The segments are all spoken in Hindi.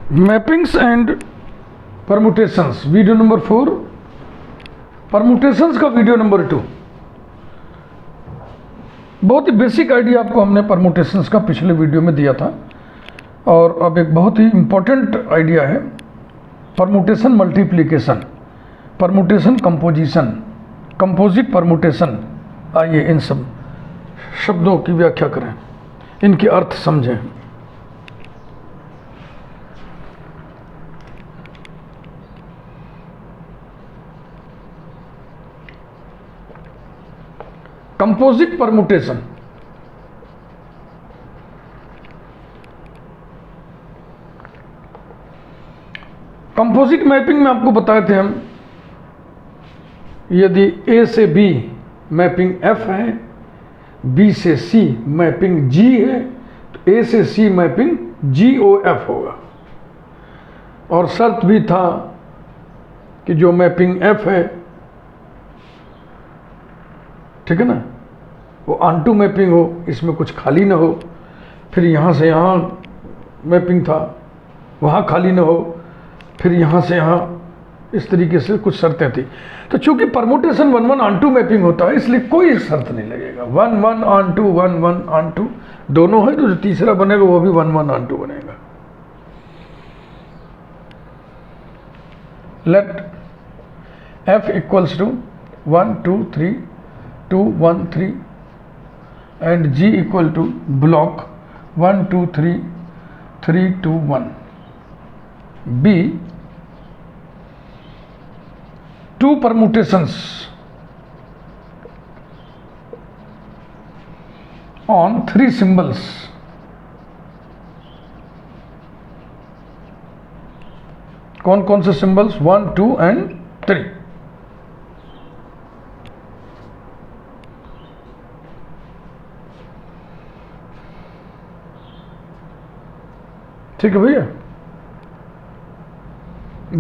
Mappings and permutations, video number 4, permutations का वीडियो नंबर 2। बहुत ही बेसिक आइडिया आपको हमने परमुटेशंस का पिछले वीडियो में दिया था, और अब एक बहुत ही इम्पोर्टेंट आइडिया है permutation multiplication, permutation composition, composite permutation. आइए इन सब शब्दों की व्याख्या करें, इनके अर्थ समझें। कंपोजिट परमुटेशन, कंपोजिट मैपिंग में आपको बताए थे हम, यदि ए से बी मैपिंग एफ है, बी से सी मैपिंग जी है, तो ए से सी मैपिंग जी ओ एफ होगा। और शर्त भी था कि जो मैपिंग एफ है, ठीक है ना, वो ऑन टू मैपिंग हो, इसमें कुछ खाली ना हो। फिर यहाँ से यहाँ मैपिंग था, वहाँ खाली ना हो, फिर यहाँ से यहाँ, इस तरीके से कुछ शर्तें थी। तो चूंकि परमुटेशन 1-1 ऑन टू मैपिंग होता है, इसलिए कोई शर्त नहीं लगेगा। 1-1 ऑन टू, 1-1 ऑन टू दोनों है, तो जो तीसरा बनेगा वो भी 1-1 ऑन टू बनेगा। Let F equals to 1 2 3 2 1 3 and G equal to block 1 2 3 3 2 1. B, two permutations on 3 symbols. कौन कौन से सिंबल्स? 1 2 and 3। ठीक है भैया।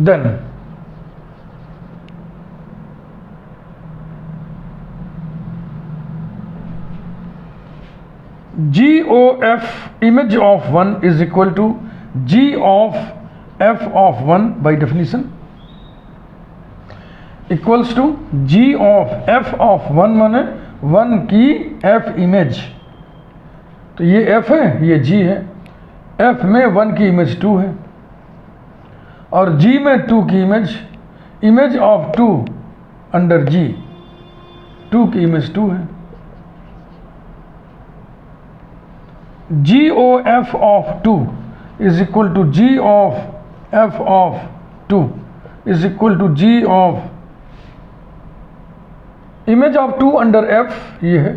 Then G O F image of 1 is equal to G of F of 1 by definition, equals to G of F of 1 माने 1 की एफ इमेज। तो ये एफ है, ये जी है। एफ में 1 की इमेज 2 है, और जी में 2 की image, image of 2 under G, 2 की इमेज 2 है। G O F of 2 is equal to G of F of 2 is equal to G of image of 2 under F, ये है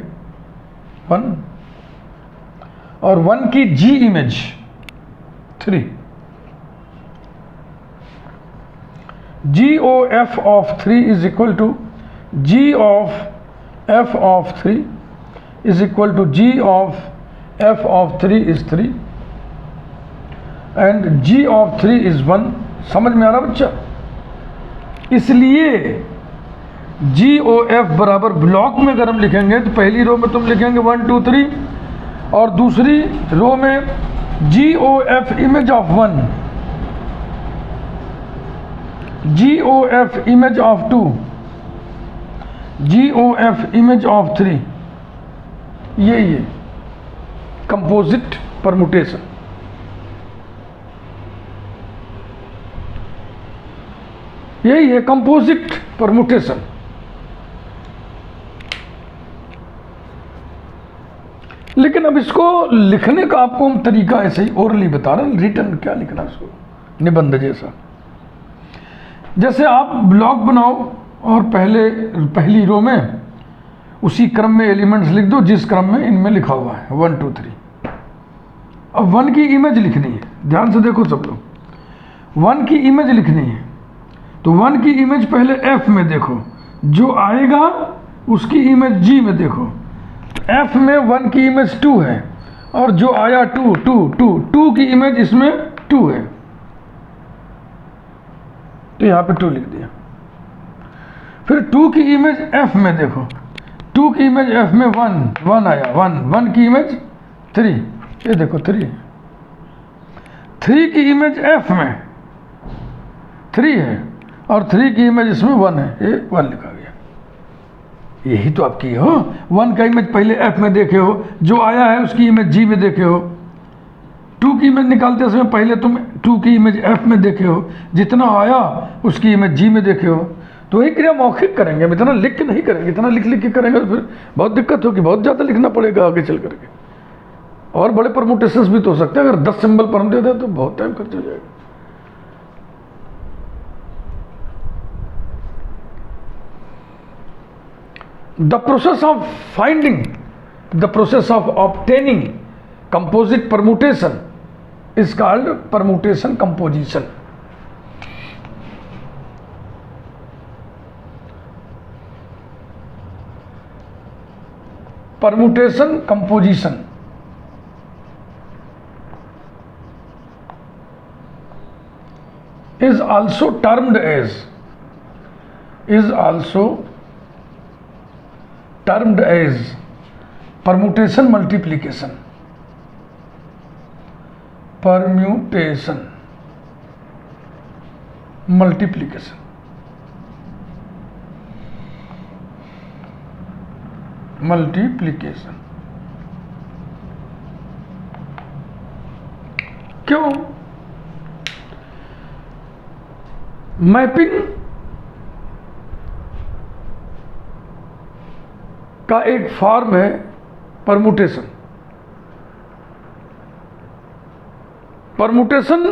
1, और 1 की G image 3। G O F of 3 is equal to G of F of 3 is equal to G of F of 3 is 3, and G of 3 is 1। समझ में आ रहा बच्चा? इसलिए जी ओ एफ बराबर ब्लॉक में अगर हम लिखेंगे तो पहली रो में तुम लिखेंगे 1 2 3, और दूसरी रो में G O F image of 1, G O F image of 2, G O F image of 3। ये कंपोजिट परमुटेशन। यही है कंपोजिट परमुटेशन। लेकिन अब इसको लिखने का आपको हम तरीका ऐसे ही ओरली बता रहे हैं, रिटर्न क्या लिखना है इसको, निबंध जैसा। जैसे आप ब्लॉक बनाओ और पहली रो में उसी क्रम में एलिमेंट्स लिख दो जिस क्रम में इनमें लिखा हुआ है 1 2 3। अब 1 की इमेज लिखनी है, ध्यान से देखो सब लोग, 1 की इमेज लिखनी है। तो 1 की इमेज पहले एफ में देखो, जो आएगा उसकी इमेज जी में देखो। एफ में 1 की इमेज 2 है, और जो आया 2 2 2 2 की इमेज इसमें 2 है, तो यहां पे 2 लिख दिया। फिर 2 की इमेज एफ में देखो, 2 की इमेज एफ में 1 आया, 1 की इमेज 3, ये देखो 3, 3 की इमेज F में 3 है और 3 की इमेज इसमें 1 है, ये 1 लिखा गया। यही तो आपकी हो। 1 का इमेज पहले F में देखे हो, जो आया है उसकी इमेज G में देखे हो। 2 की इमेज निकालते समय पहले तुम 2 की इमेज F में देखे हो, जितना आया उसकी इमेज G में देखे हो। तो वही क्रिया मौखिक करेंगे, हम इतना लिख के नहीं करेंगे। इतना लिख लिख के करेंगे तो फिर बहुत दिक्कत होगी, बहुत ज़्यादा लिखना पड़ेगा आगे चल करके। और बड़े परमुटेशंस भी तो हो सकते हैं। अगर 10 सिंबल पर हम दे दें तो बहुत टाइम खर्च हो जाएगा। The process of finding, the process of obtaining composite permutation is called permutation composition. Permutation composition is also termed as permutation multiplication क्यों? मैपिंग का एक फॉर्म है परमुटेशन। परमुटेशन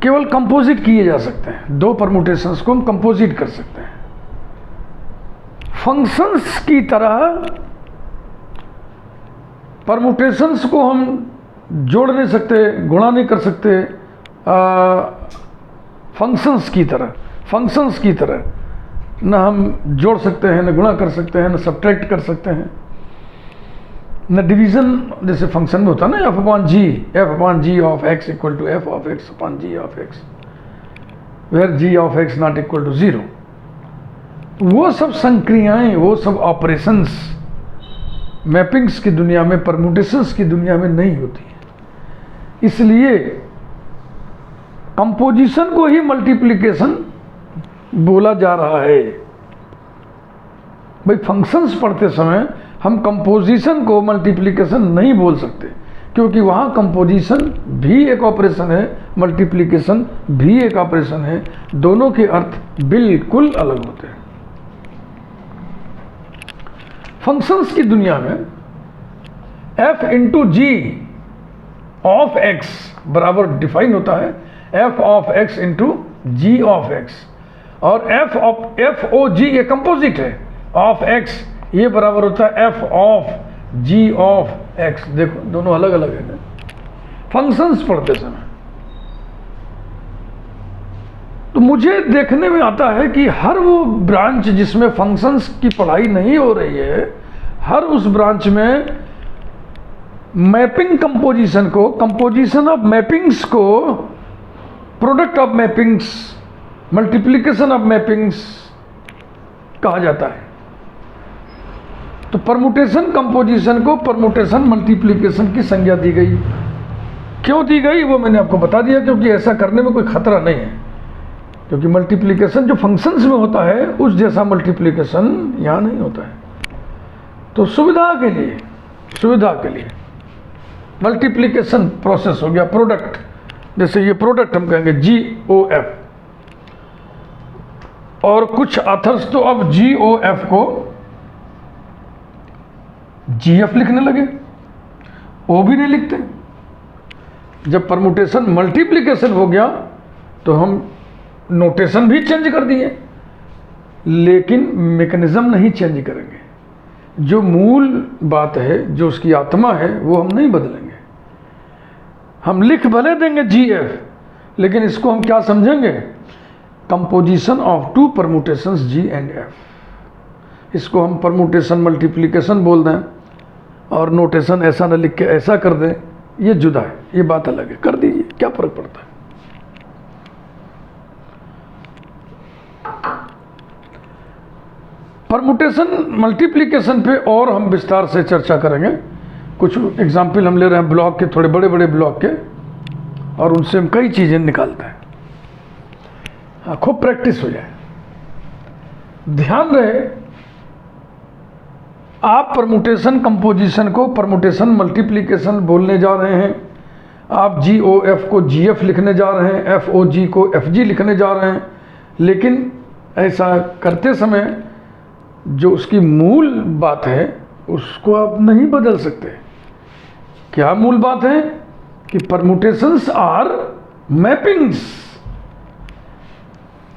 केवल कंपोजिट किए जा सकते हैं। 2 परमुटेशंस को हम कंपोजिट कर सकते हैं। फंक्शंस की तरह परमुटेशंस को हम जोड़ नहीं सकते, गुणा नहीं कर सकते। फंक्शंस की तरह न हम जोड़ सकते हैं, न गुणा कर सकते हैं, न सब्ट्रैक्ट कर सकते हैं, न डिवीजन जैसे फंक्शन में होता है ना, f upon g of x equal to f of x upon g of x, where g of x not equal to 0। वो सब संक्रियाएं, वो सब ऑपरेशंस मैपिंग्स की दुनिया में, परमुटेशंस की दुनिया में नहीं होती है। इसलिए कंपोजिशन को ही मल्टीप्लिकेशन बोला जा रहा है। भाई फंक्शंस पढ़ते समय हम कंपोजिशन को मल्टीप्लिकेशन नहीं बोल सकते, क्योंकि वहाँ कंपोजिशन भी एक ऑपरेशन है, मल्टीप्लिकेशन भी एक ऑपरेशन है। दोनों के अर्थ बिल्कुल अलग होते हैं। फंक्शंस की दुनिया में f into G of x बराबर डिफाइन होता है f of x into G of x, और f ओ जी ये कंपोजिट है ऑफ x, ये बराबर होता है f of G of x। देखो दोनों अलग अलग है फंक्शंस पढ़ते समय। तो मुझे देखने में आता है कि हर वो ब्रांच जिसमें फंक्शंस की पढ़ाई नहीं हो रही है, हर उस ब्रांच में मैपिंग कंपोजिशन को, कंपोजिशन ऑफ मैपिंग्स को, product of mappings, multiplication of mappings कहा जाता है। तो परमुटेशन कंपोजिशन को परमुटेशन मल्टीप्लिकेशन की संज्ञा दी गई। क्यों दी गई वो मैंने आपको बता दिया, क्योंकि ऐसा करने में कोई खतरा नहीं है। क्योंकि मल्टीप्लिकेशन जो फंक्शंस में होता है उस जैसा मल्टीप्लिकेशन यहाँ नहीं होता है। तो सुविधा के लिए मल्टीप्लिकेशन प्रोसेस हो गया प्रोडक्ट। जैसे ये प्रोडक्ट हम कहेंगे GOF, और कुछ ऑथर्स तो अब GOF को GF लिखने लगे, O भी नहीं लिखते। जब परमुटेशन मल्टीप्लिकेशन हो गया तो हम नोटेशन भी चेंज कर दिए, लेकिन मैकेनिज्म नहीं चेंज करेंगे। जो मूल बात है, जो उसकी आत्मा है, वो हम नहीं बदलेंगे। हम लिख भले देंगे GF, लेकिन इसको हम क्या समझेंगे? Composition of 2 permutations G and F। इसको हम परमुटेशन मल्टीप्लिकेशन बोल दें और नोटेशन ऐसा न लिख के ऐसा कर दें, ये जुदा है, ये बात अलग है। कर दीजिए, क्या फर्क पड़ता है। परमुटेशन मल्टीप्लिकेशन पे और हम विस्तार से चर्चा करेंगे। कुछ एग्जाम्पल हम ले रहे हैं ब्लॉक के, थोड़े बड़े बड़े ब्लॉक के। और उनसे हम कई चीज़ें निकालते हैं। हाँ, खूब प्रैक्टिस हो जाए। ध्यान रहे, आप परमुटेशन कंपोजिशन को परमुटेशन मल्टीप्लिकेशन बोलने जा रहे हैं, आप GOF को GF लिखने जा रहे हैं, FOG को FG लिखने जा रहे हैं, लेकिन ऐसा करते समय जो उसकी मूल बात है उसको आप नहीं बदल सकते। क्या मूल बात है कि परमुटेशंस आर मैपिंग्स।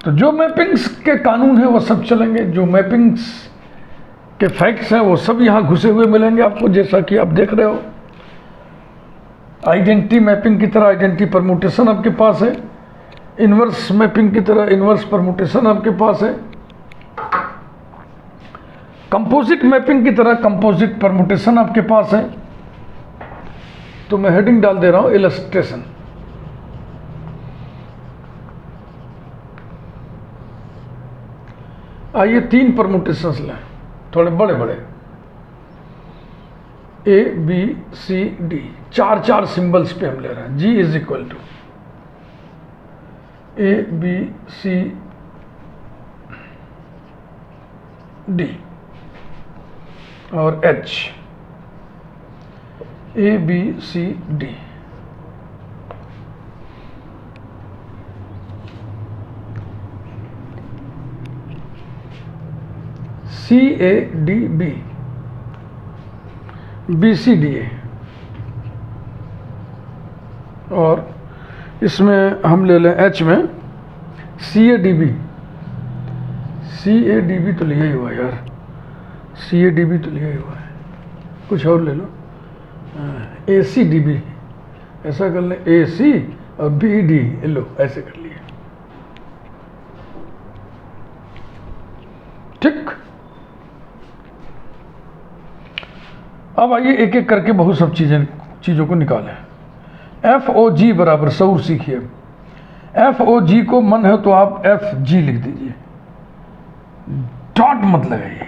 तो जो मैपिंग्स के कानून है वो सब चलेंगे, जो मैपिंग्स के फैक्ट्स हैं वो सब यहाँ घुसे हुए मिलेंगे आपको, जैसा कि आप देख रहे हो। आइडेंटिटी मैपिंग की तरह आइडेंटिटी परमुटेशन आपके पास है, इन्वर्स मैपिंग की तरह इन्वर्स परमुटेशन आपके पास है, कंपोजिट मैपिंग की तरह कंपोजिट परमुटेशन आपके पास है। तो मैं हेडिंग डाल दे रहा हूं इलस्ट्रेशन। आइए 3 परमुटेशंस लें, थोड़े बड़े बड़े, ABCD, 4 सिंबल्स पे हम ले रहे हैं। G is equal to ABCD और H, ABCD, CADB, BCDA, और इसमें हम ले लें H में CADB। CADB तो लिया ही हुआ यार, CADB तो लिया ही हुआ है, कुछ और ले लो, ACDB, ऐसा कर लें, AC और BD, लो ऐसे कर लिए, ठीक। अब आइए एक एक करके बहुत सब चीज़ों को निकालें। FOG बराबर सऊर सीखिए। FOG को मन है तो आप FG लिख दीजिए, डॉट मत लगाइए,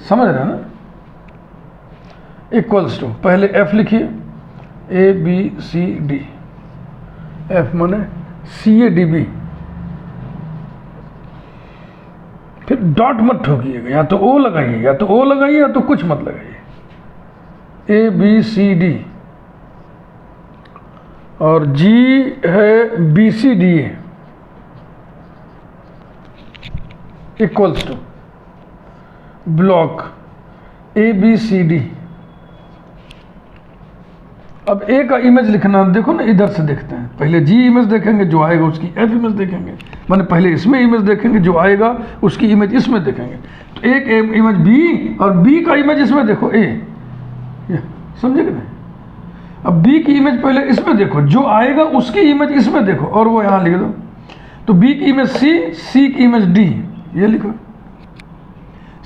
समझ रहे हैं ना। इक्वल्स टू, पहले F लिखिए, ABCD, F माने CADB, फिर डॉट मत ठोकिएगा, या तो O लगाइए, या तो O लगाइए, या तो कुछ मत लगाइए। ABCD और G है BCDA, equals to block ABCD। अब A का इमेज लिखना, देखो ना, इधर से देखते हैं, पहले G इमेज देखेंगे, जो आएगा उसकी F इमेज देखेंगे, माने पहले इसमें इमेज देखेंगे, जो आएगा उसकी इमेज इसमें देखेंगे। तो एक इमेज B और B का इमेज इसमें देखो A, समझे कि नहीं। अब B की इमेज पहले इसमें देखो, जो आएगा उसकी इमेज इसमें देखो, और वो यहाँ लिख दो। तो B की इमेज C, C की इमेज D, ये लिखो,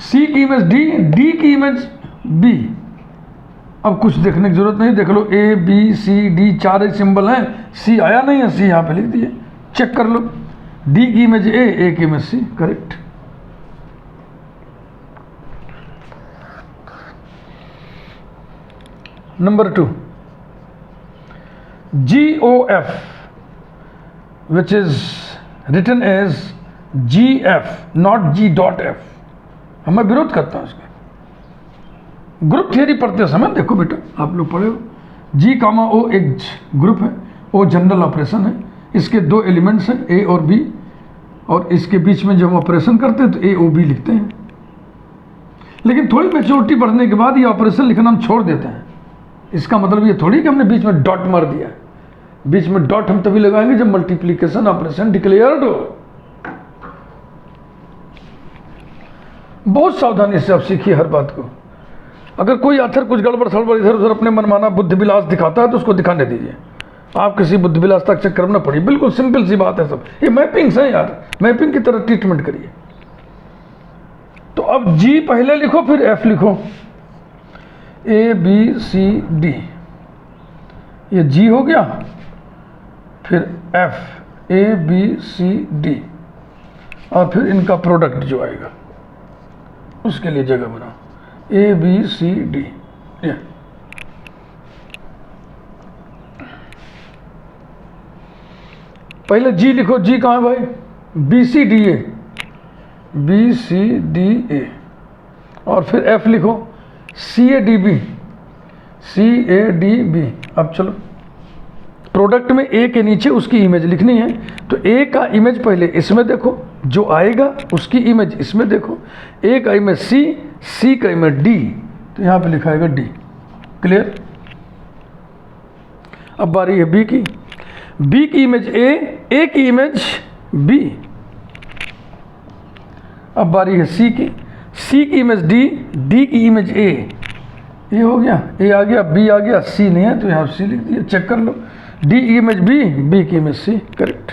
C की इमेज D, D की इमेज B। अब कुछ देखने की जरूरत नहीं, देख लो ABCD 4 सिंबल हैं, C आया नहीं है, C यहाँ पे लिख दिए, चेक कर लो। D की इमेज A की image C, correct. Number 2, GOF, which is written as GF, not G.F। मैं विरोध करता हूं इसका। ग्रुप थियरी पढ़ते समय देखो बेटा, आप लोग पढ़े हो, G, O एक ग्रुप है, O जनरल ऑपरेशन है, इसके 2 एलिमेंट्स हैं A और B, और इसके बीच में जब हम ऑपरेशन करते हैं तो AOB लिखते हैं। लेकिन थोड़ी मैच्योरिटी बढ़ने के बाद ये ऑपरेशन लिखना हम छोड़ देते हैं। इसका मतलब ये थोड़ी कि हमने बीच में डॉट मार दिया। बीच में डॉट हम तभी लगाएंगे जब मल्टीप्लिकेशन ऑपरेशन डिक्लेयर्ड हो। बहुत सावधानी से आप सीखिए हर बात को। अगर कोई आथर कुछ गड़बड़ सड़बड़ इधर उधर अपने मनमाना बुद्धि विलास दिखाता है तो उसको दिखाने दीजिए, आप किसी बुद्धि विलास तक चक्कर में न पड़िए। बिल्कुल सिंपल सी बात है सब, ये मैपिंग्स हैं यार, मैपिंग की तरह ट्रीटमेंट करिए। तो अब G पहले लिखो, फिर F लिखो, ABCD, ये G हो गया, फिर F, ABCD, और फिर इनका प्रोडक्ट जो आएगा उसके लिए जगह बनाओ, ABCD। पहले जी लिखो, जी कहाँ है भाई? B C D A, B C D A, और फिर एफ लिखो, C A D B, C A D B. अब चलो प्रोडक्ट में ए के नीचे उसकी इमेज लिखनी है, तो ए का इमेज पहले इसमें देखो, जो आएगा उसकी इमेज इसमें देखो। ए का इमेज सी, सी का इमेज डी, तो यहाँ पे लिखाएगा डी। क्लियर? अब बारी है बी की। बी की इमेज ए की इमेज बी। अब बारी है सी की की इमेज डी की इमेज ए। ये हो गया, ए आ गया, बी आ गया, सी नहीं है तो यहाँ सी लिख दिया। चेक कर लो, डी की इमेज बी की इमेज सी। करेक्ट।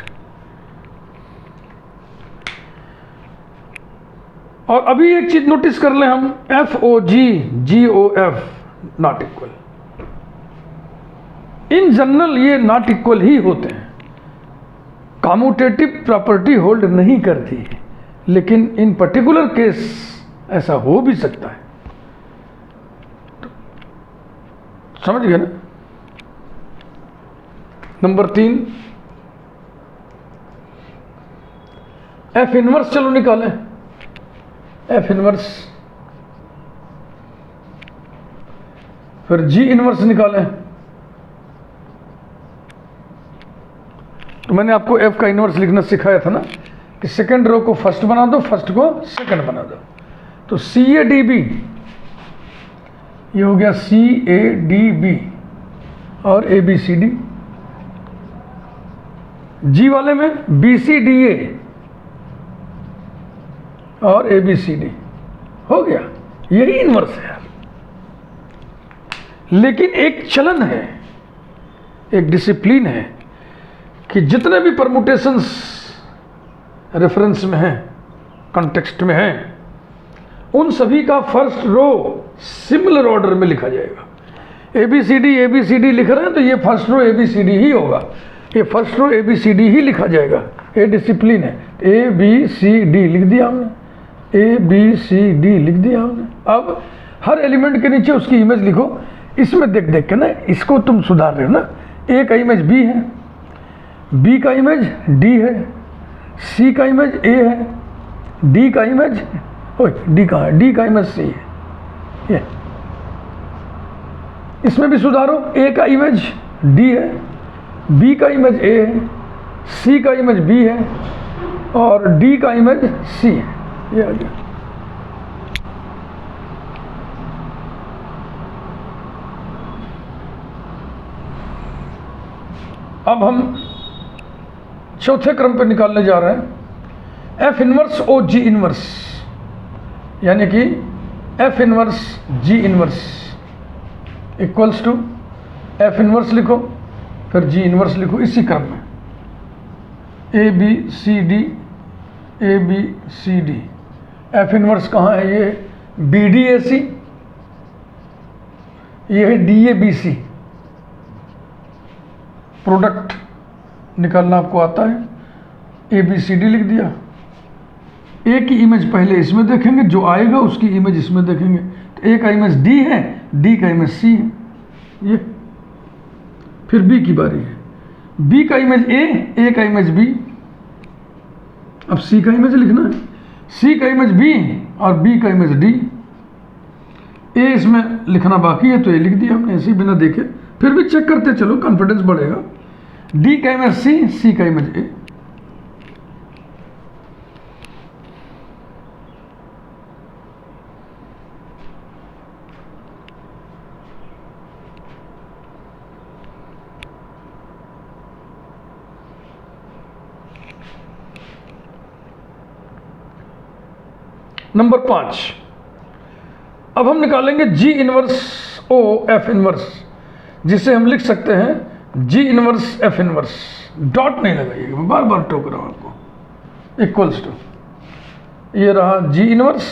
और अभी एक चीज नोटिस कर लें हम, F O G O F not equal. In general ये नॉट इक्वल ही होते हैं, कम्यूटेटिव प्रॉपर्टी होल्ड नहीं करती है, लेकिन इन पर्टिकुलर केस ऐसा हो भी सकता है। तो समझ गए ना? नंबर 3, एफ इनवर्स चलो निकालें। एफ इनवर्स, फिर जी इनवर्स निकालें। तो मैंने आपको एफ का इनवर्स लिखना सिखाया था ना, कि सेकंड रो को फर्स्ट बना दो, फर्स्ट को सेकंड बना दो। तो सी ए डी बी, ये हो गया सी ए डी बी और ए बी सी डी। जी वाले में बी सी डी ए और ए बी सी डी हो गया। यही इनवर्स है यार। लेकिन एक चलन है, एक डिसिप्लिन है कि जितने भी परमुटेशंस रेफरेंस में हैं, कॉन्टेक्स्ट में हैं, उन सभी का फर्स्ट रो सिमिलर ऑर्डर में लिखा जाएगा। ए बी सी डी लिख रहे हैं तो ये first row A B C D ही होगा, ये first row A B C D ही लिखा जाएगा। ये डिसिप्लिन है। ए बी सी डी लिख दिया हमने, ए बी सी डी लिख दिया हमने। अब हर एलिमेंट के नीचे उसकी इमेज लिखो। इसमें देख देख के ना इसको तुम सुधार रहे हो ना। ए का इमेज बी है, बी का इमेज डी है, सी का इमेज ए है, डी का इमेज डी कहाँ है, डी का इमेज सी है। ये इसमें भी सुधारो। ए का इमेज डी है, बी का इमेज ए है, सी का इमेज बी है और डी का इमेज सी है। ये आ गया। अब हम चौथे क्रम पे निकालने जा रहे हैं F inverse O G inverse, यानी कि F inverse G inverse equals to F inverse लिखो, फिर जी इनवर्स लिखो इसी क्रम में। A B C D, A B C D. F inverse कहाँ है? ये बी डी ए सी, ये है D A B C. Product निकालना आपको आता है, ए बी सी डी लिख दिया। ए की इमेज पहले इसमें देखेंगे, जो आएगा उसकी इमेज इसमें देखेंगे। तो ए का इमेज डी है, डी का इमेज सी है। ये फिर बी की बारी है। बी का इमेज ए का इमेज बी। अब सी का इमेज लिखना है, सी का इमेज बी और बी का इमेज डी। ए इसमें लिखना बाकी है तो ए लिख दिया हमने ऐसे ही बिना देखे। फिर भी चेक करते चलो, कॉन्फिडेंस बढ़ेगा। डी का इमेज सी का इमेज ए। नंबर 5, अब हम निकालेंगे G inverse O F inverse, जिसे हम लिख सकते हैं G inverse F inverse. Dot नहीं लगाइएगा, मैं बार बार टोक रहा हूं आपको। इक्वल्स टू, ये रहा जी इनवर्स,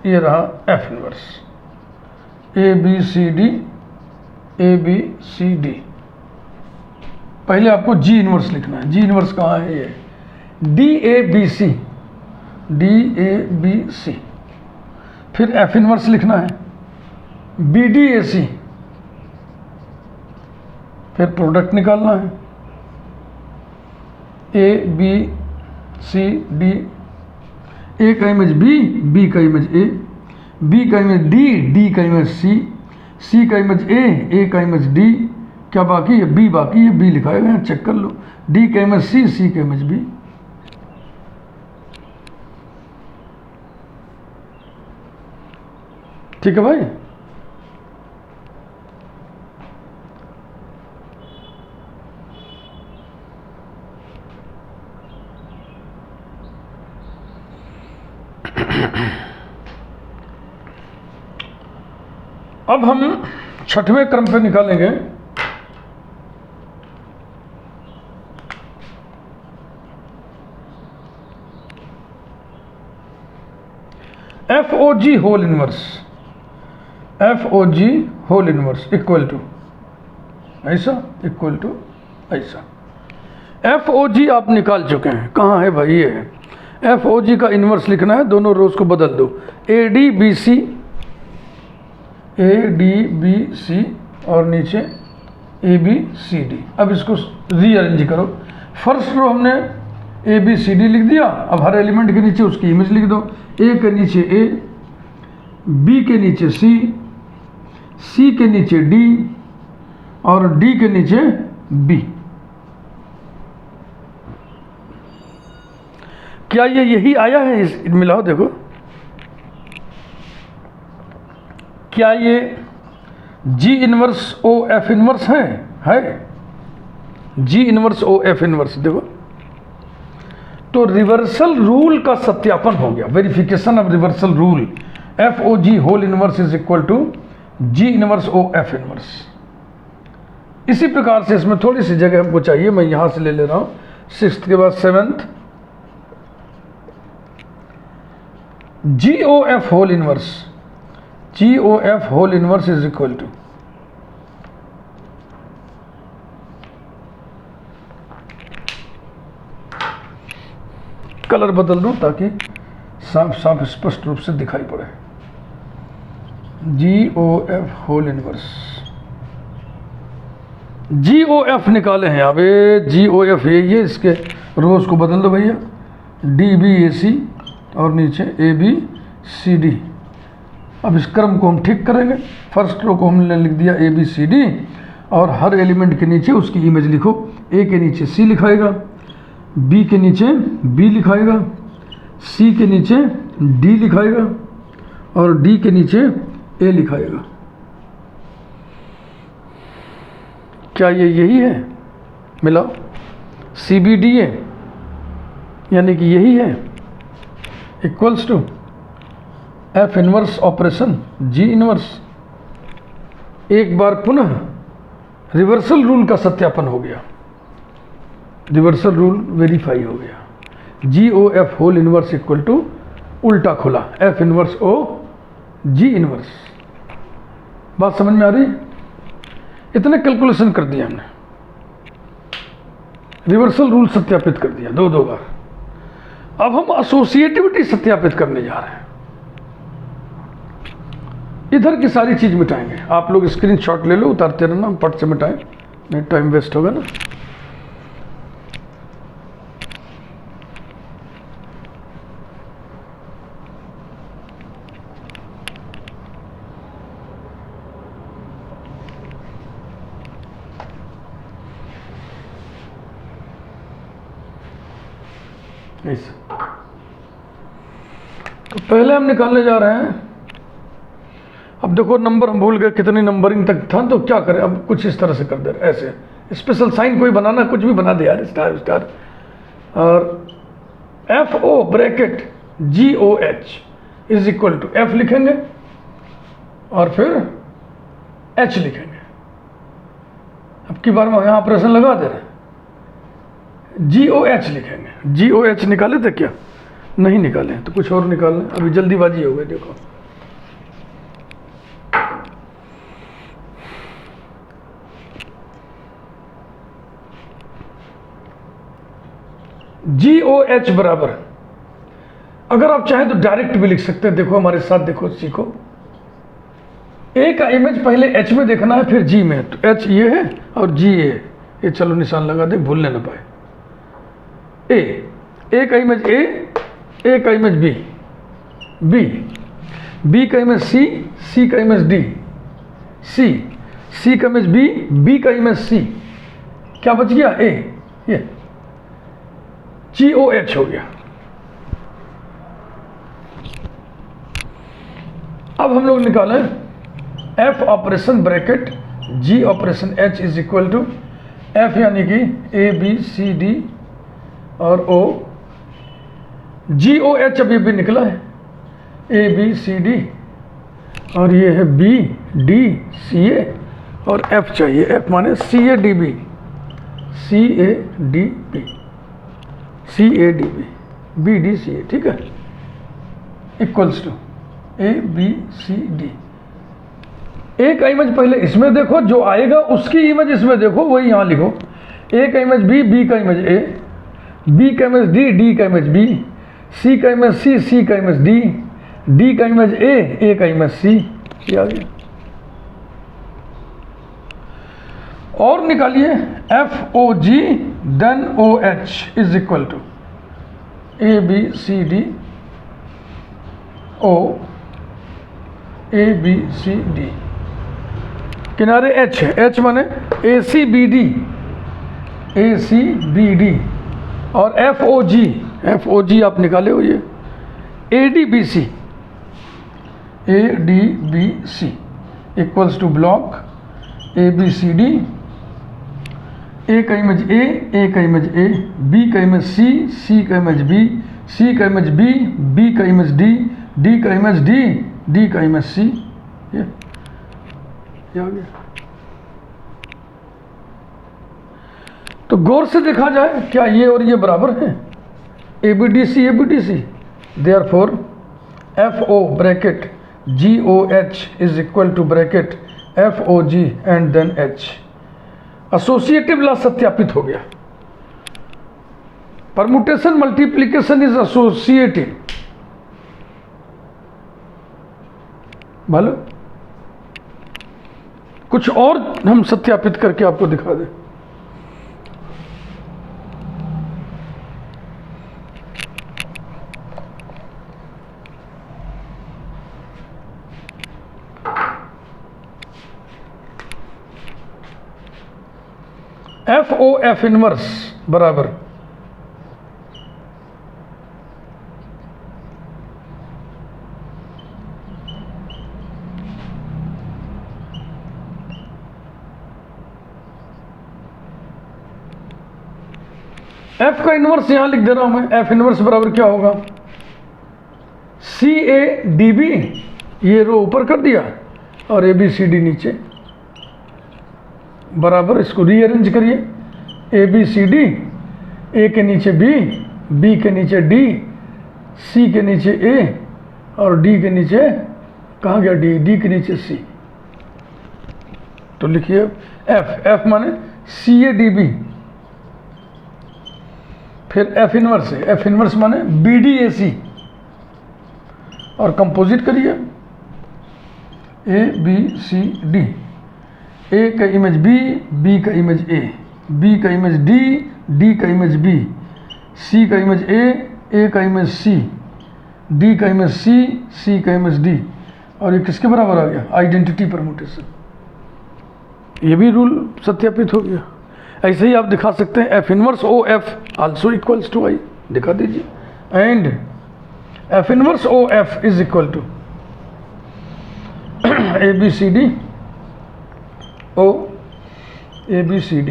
ये रहा F inverse. A B C D, A B C D. पहले आपको जी इनवर्स लिखना है। जी इनवर्स कहाँ है? ये D A B C, D A B C. फिर एफ इनवर्स लिखना है, बी डी ए सी। फिर प्रोडक्ट निकालना है, ए बी सी डी, ए का इमेज बी का इमेज ए, बी का इमेज डी का इमेज सी का इमेज ए का इमेज डी। क्या बाकी है? बी बाकी है, बी लिखाया गया, चेक कर लो। डी का इमेज सी का इमेज बी। ठीक है भाई। अब हम छठवें क्रम पे निकालेंगे FOG whole inverse. FOG whole inverse equal to ऐसा, इक्वल टू ऐसा। FOG आप निकाल चुके हैं, कहाँ है भाई? ये है। FOG का इनवर्स लिखना है, दोनों रोज को बदल दो। ADBC और नीचे ABCD। अब इसको रीअरेंज करो। फर्स्ट रो हमने ABCD लिख दिया, अब हर एलिमेंट के नीचे उसकी इमेज लिख दो। A के नीचे A, B के नीचे C के नीचे D और D के नीचे B। क्या ये यही आया है? इस मिलाओ देखो, क्या ये G inverse O F inverse है? G inverse O F inverse देखो। तो रिवर्सल रूल का सत्यापन हो गया, verification of reversal rule. FOG whole inverse is equal to G inverse O F inverse. इसी प्रकार से इसमें थोड़ी सी जगह हमको चाहिए, मैं यहां से ले रहा हूं, 6th के बाद 7th। GOF whole inverse, GOF whole inverse is equal to colour बदल दूं ताकि साफ साफ स्पष्ट रूप से दिखाई पड़े। GOF होल इनवर्स, GOF निकाले हैं अब। GOF ये इसके रोज को बदल दो भैया, DBAC और नीचे ABCD। अब इस क्रम को हम ठीक करेंगे। फर्स्ट रो को हमने लिख दिया ABCD और हर एलिमेंट के नीचे उसकी इमेज लिखो। A के नीचे C लिखाएगा, B के नीचे B लिखाएगा, C के नीचे D लिखाएगा और D के नीचे A लिखाएगा। क्या ये यही है? मिलाओ। CBD है, यानी कि यही है, equals to F inverse operation G inverse. एक बार पुनः रिवर्सल रूल का सत्यापन हो गया, रिवर्सल रूल वेरीफाई हो गया। GOF whole inverse equal to उल्टा खुला F inverse O G inverse. बात समझ में आ रही? इतने कैलकुलेशन कर दिया हमने, रिवर्सल रूल सत्यापित कर दिया दो बार। अब हम एसोसिएटिविटी सत्यापित करने जा रहे हैं। इधर की सारी चीज मिटाएंगे। आप लोग स्क्रीनशॉट ले लो, उतारते रहना, हम पट से मिटाएं, नहीं टाइम वेस्ट होगा ना। ऐसे तो पहले हम निकालने जा रहे हैं। अब देखो नंबर हम भूल गए कितनी नंबरिंग तक था, तो क्या करें, अब कुछ इस तरह से कर दे रहे, ऐसे स्पेशल साइन कोई बनाना, कुछ भी बना दे यार, स्टार स्टार। और FO bracket GOH is equal to F लिखेंगे और फिर H लिखेंगे। अब की बार में यहाँ ऑपरेशन लगा दे रहे, GOH लिखेंगे। GOH निकाले थे क्या? नहीं निकाले, तो कुछ और निकाल लें, अभी जल्दीबाजी हो गई। देखो GOH बराबर, अगर आप चाहें तो डायरेक्ट भी लिख सकते हैं। देखो हमारे साथ, देखो सीखो। A का इमेज पहले H में देखना है, फिर G में। तो H ये है और G ये है। ये चलो निशान लगा दे, भूलने ना पाए। ए का इमेज ए का इमेज बी का इमेज सी का इमेज डी, सी का इमेज बी का इमेज सी, क्या बच गया ए, ये GOH हो गया। अब हम लोग निकालें F operation bracket G operation H is equal to F यानी कि ABCD और O, GOH अभी भी निकला है ABCD और ये है BDCA और F चाहिए, F माने CADB BDCA, ठीक है, इक्वल्स टू ABCD। ए का इमेज पहले इसमें देखो, जो आएगा उसकी इमेज इसमें देखो, वही यहाँ लिखो। ए का इमेज बी का इमेज ए, बी का इमेज डी का इमेज बी, सी का इमेज सी का इमेज डी का इमेज ए का इमेज सी, ये आ गया। और निकालिए FOG then OH is equal to ABCD O ABCD, किनारे H है, H माने ACBD और FOG आप निकाले हो, ये ADBC equals to block ABCD, A का इमेज ए का इमेज ए, बी का इमेज सी का इमेज बी, सी का इमेज बी का इमेज डी का इमेज डी का इमेज सी, ये आ गया। तो गौर से देखा जाए क्या ये और ये बराबर हैं, ABDC, therefore FO bracket GOH is equal to bracket FOG and then H। Associative law सत्यापित हो गया। परमुटेशन मल्टीप्लिकेशन इज एसोसिएटिव, मालूम। कुछ और हम सत्यापित करके आपको दिखा दें। FOF इनवर्स बराबर F का इनवर्स यहां लिख दे रहा हूं मैं। F इनवर्स बराबर क्या होगा, CADB, ये रो ऊपर कर दिया और ABCD नीचे, बराबर इसको रीअरेंज करिए। ABCD, ए के नीचे बी के नीचे डी, सी के नीचे ए और डी के नीचे, कहाँ गया डी के नीचे सी। तो लिखिए F माने CADB, फिर F इनवर्स है, F इनवर्स माने BDAC और कंपोजिट करिए ABCD। ए का इमेज बी का इमेज ए, बी का इमेज डी का इमेज बी, सी का इमेज ए का इमेज सी, डी का इमेज सी का इमेज डी। और ये किसके बराबर आ गया, आइडेंटिटी परमुटेशन। ये भी रूल सत्यापित हो गया। ऐसे ही आप दिखा सकते हैं F inverse OF also equals to I, दिखा दीजिए। And F inverse OF is equal to ABCD ABCD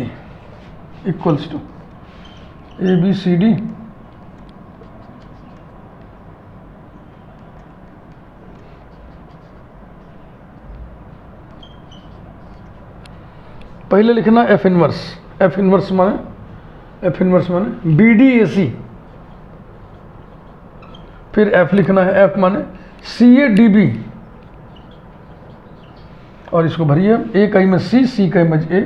equals to ABCD पहले लिखना F इनवर्स माने BDAC, फिर F लिखना है, F माने CADB और इसको भरिए। ए का इमेज सी का इमेज ए,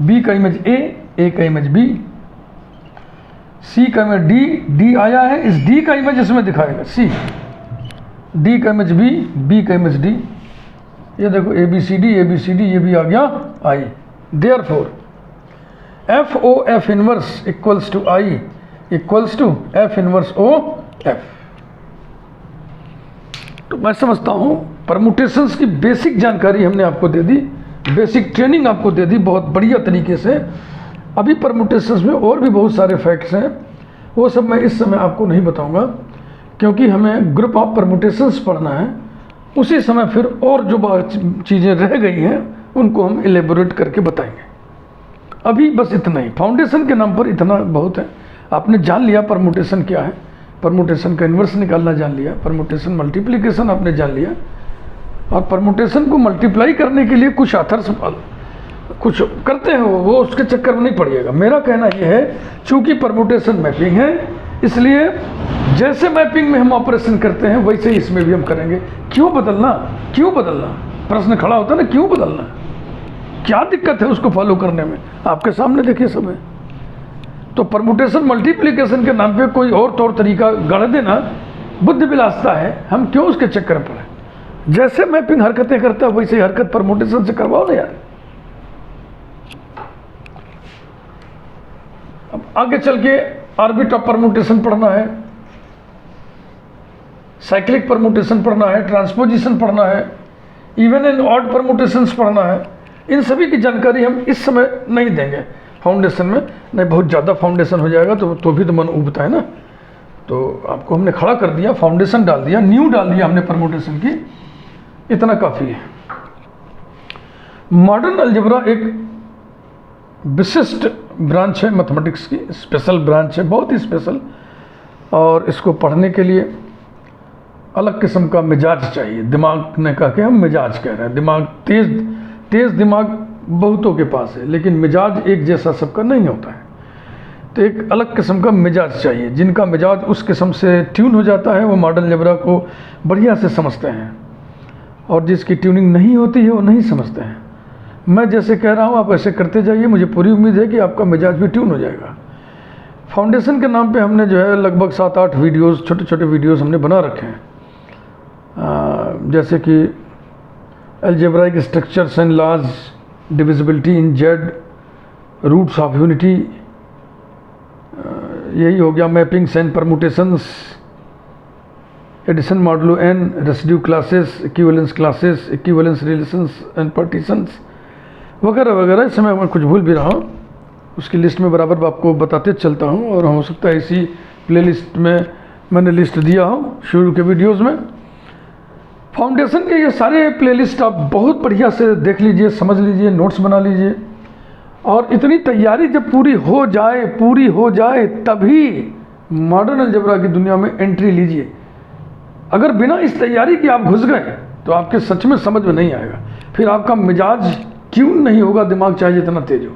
बी का इमेज ए का इमेज बी, सी का इमेज डी आया है, इस डी का इमेज इसमें दिखाएगा सी, डी का इमेज बी का इमेज डी। ये देखो ABCD ये भी आ गया I। Therefore F O F inverse equals to I equals to F inverse O F. तो मैं समझता हूँ परमुटेशंस की बेसिक जानकारी हमने आपको दे दी, बेसिक ट्रेनिंग आपको दे दी बहुत बढ़िया तरीके से। अभी परमुटेशंस में और भी बहुत सारे फैक्ट्स हैं, वो सब मैं इस समय आपको नहीं बताऊंगा, क्योंकि हमें ग्रुप ऑफ परमुटेशंस पढ़ना है। उसी समय फिर और जो चीज़ें रह गई हैं उनको हम एलेबोरेट करके बताएंगे। अभी बस इतना ही, फाउंडेशन के नाम पर इतना बहुत है। आपने जान लिया परमुटेशन क्या है, परमुटेशन का इन्वर्स निकालना जान लिया, परमुटेशन मल्टीप्लिकेशन आपने जान लिया, और परमुटेशन को मल्टीप्लाई करने के लिए कुछ ऑथर्स कुछ करते हैं, वो उसके चक्कर में नहीं पड़िएगा। मेरा कहना यह है, चूंकि परमुटेशन मैपिंग है, इसलिए जैसे मैपिंग में हम ऑपरेशन करते हैं वैसे ही इसमें भी हम करेंगे। क्यों बदलना, क्यों बदलना, प्रश्न खड़ा होता है ना, क्यों बदलना, क्या दिक्कत है उसको फॉलो करने में? आपके सामने देखिए सब है। तो परमुटेशन मल्टीप्लिकेशन के नाम पे कोई और तौर तरीका गढ़ देना बुद्धि विलासता है, हम क्यों उसके चक्कर में पड़े? जैसे मैपिंग हरकतें करता है वैसे ही हरकत परमुटेशन से करवाओ ना यार। अब आगे चल के ऑर्बिट ऑफ परमुटेशन पढ़ना है, साइक्लिक परमुटेशन पढ़ना है, ट्रांसपोजिशन पढ़ना है, इवन एंड ऑड परमुटेशंस पढ़ना है। इन सभी की जानकारी हम इस समय नहीं देंगे फाउंडेशन में, नहीं बहुत ज़्यादा फाउंडेशन हो जाएगा तो भी तो मन उबता है ना। तो आपको हमने खड़ा कर दिया, फाउंडेशन डाल दिया, न्यू डाल दिया हमने परमुटेशन की, इतना काफ़ी है। मॉडर्न अलजेब्रा एक विशिष्ट ब्रांच है मैथमेटिक्स की, स्पेशल ब्रांच है, बहुत ही स्पेशल, और इसको पढ़ने के लिए अलग किस्म का मिजाज चाहिए। दिमाग ने कहा कि हम मिजाज कह रहे हैं, दिमाग तेज दिमाग बहुतों के पास है, लेकिन मिजाज एक जैसा सबका नहीं होता है। तो एक अलग किस्म का मिजाज चाहिए, जिनका मिजाज उस किस्म से ट्यून हो जाता है वो मॉडर्न अलजेब्रा को बढ़िया से समझते हैं, और जिसकी ट्यूनिंग नहीं होती है वो नहीं समझते हैं। मैं जैसे कह रहा हूँ आप ऐसे करते जाइए, मुझे पूरी उम्मीद है कि आपका मिजाज भी ट्यून हो जाएगा। फाउंडेशन के नाम पे हमने जो है लगभग 7-8 वीडियोस, छोटे छोटे वीडियोस हमने बना रखे हैं, जैसे कि algebraic structures and laws, divisibility in Z, roots of unity, यही हो गया, mappings and permutations, addition modulo N, residue classes, equivalence classes, equivalence relations and partitions वगैरह वगैरह। इस समय मैं कुछ भूल भी रहा हूँ, उसकी लिस्ट में बराबर आपको बताते चलता हूँ, और हो सकता है इसी प्लेलिस्ट में मैंने लिस्ट दिया हूँ शुरू के वीडियोज़ में। फाउंडेशन के ये सारे प्लेलिस्ट आप बहुत बढ़िया से देख लीजिए, समझ लीजिए, नोट्स बना लीजिए, और इतनी तैयारी जब पूरी हो जाए तभी मॉडर्न अलजेब्रा की दुनिया में एंट्री लीजिए। अगर बिना इस तैयारी के आप घुस गए तो आपके सच में समझ में नहीं आएगा, फिर आपका मिजाज ट्यून नहीं होगा, दिमाग चाहे जितना तेज हो।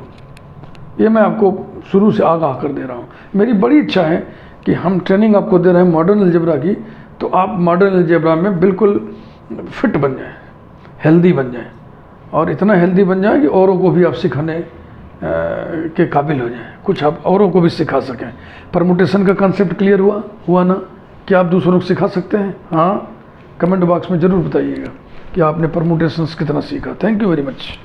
ये मैं आपको शुरू से आगाह कर दे रहा हूँ। मेरी बड़ी इच्छा है कि हम ट्रेनिंग आपको दे रहे हैं मॉडर्न अलजेब्रा की, तो आप मॉडर्न अलजेब्रा में बिल्कुल फिट बन जाएं, हेल्दी बन जाएं, और इतना हेल्दी बन जाएं कि औरों को भी आप सिखाने के काबिल हो जाएं, कुछ आप औरों को भी सिखा सकें। परमुटेशन का कॉन्सेप्ट क्लियर हुआ ना? क्या आप दूसरों को सिखा सकते हैं? हाँ, कमेंट बॉक्स में ज़रूर बताइएगा कि आपने परमुटेशंस कितना सीखा। Thank you very much.